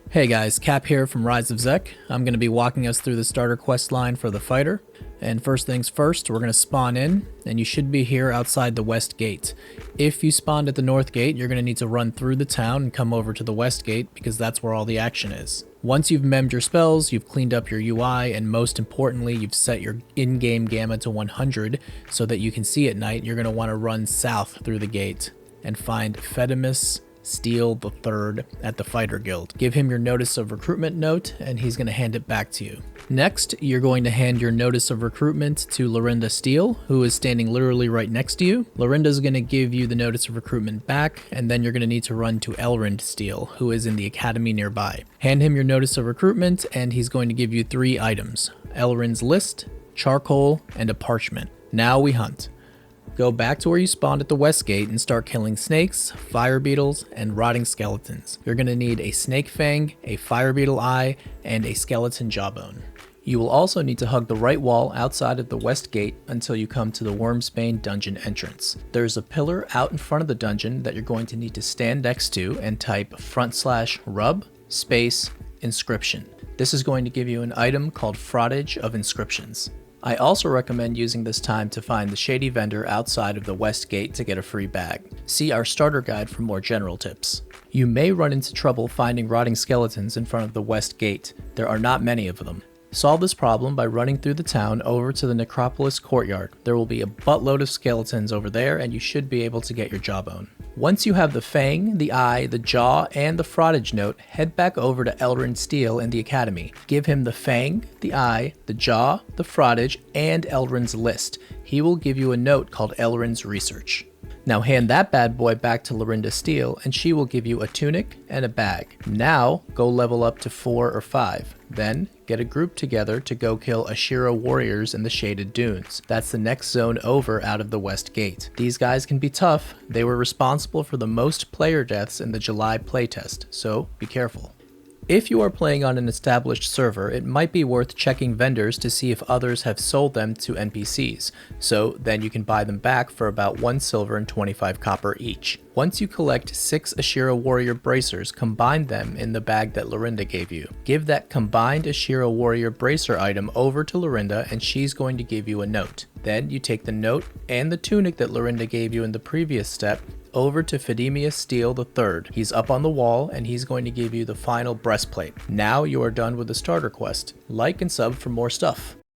Hey guys, Cap here from Rise of Zek. I'm going to be walking us through the starter quest line for the fighter. And first things first, we're going to spawn in, and you should be here outside the west gate. If you spawned at the north gate, you're going to need to run through the town and come over to the west gate because that's where all the action is. Once you've memmed your spells, you've cleaned up your UI, and most importantly, you've set your in-game gamma to 100 so that you can see at night, you're going to want to run south through the gate and find Fedimus Steele the Third at the Fighter Guild. Give him your notice of recruitment note and he's going to hand it back to you. Next, you're going to hand your notice of recruitment to Lorinda Steele, who is standing literally right next to you. Lorinda's going to give you the notice of recruitment back, and then you're going to need to run to Elrind Steele, who is in the academy nearby. Hand him your notice of recruitment and he's going to give you 3 items: Elrind's list, charcoal, and a parchment. Now we hunt. Go back to where you spawned at the west gate and start killing snakes, fire beetles, and rotting skeletons. You're going to need a snake fang, a fire beetle eye, and a skeleton jawbone. You will also need to hug the right wall outside of the west gate until you come to the Wormsbane dungeon entrance. There's a pillar out in front of the dungeon that you're going to need to stand next to and type /rub space inscription. This is going to give you an item called Frottage of Inscriptions. I also recommend using this time to find the shady vendor outside of the west gate to get a free bag. See our starter guide for more general tips. You may run into trouble finding rotting skeletons in front of the west gate. There are not many of them. Solve this problem by running through the town over to the Necropolis courtyard. There will be a buttload of skeletons over there and you should be able to get your jawbone. Once you have the fang, the eye, the jaw, and the frottage note, head back over to Elrind Steele in the academy. Give him the fang, the eye, the jaw, the frottage, and Elrind's list. He will give you a note called Elrind's Research. Now hand that bad boy back to Lorinda Steele and she will give you a tunic and a bag. Now go level up to 4 or 5. Then get a group together to go kill Ashira warriors in the Shaded Dunes. That's the next zone over out of the west gate. These guys can be tough. They were responsible for the most player deaths in the July playtest, so be careful. If you are playing on an established server, it might be worth checking vendors to see if others have sold them to NPCs, so then you can buy them back for about 1 silver and 25 copper each. Once you collect 6 Ashira warrior bracers, combine them in the bag that Lorinda gave you. Give that combined Ashira warrior bracer item over to Lorinda and she's going to give you a note. Then you take the note and the tunic that Lorinda gave you in the previous step over to Fedimus Steele the Third. He's up on the wall and he's going to give you the final breastplate. Now you are done with the starter quest. Like and sub for more stuff.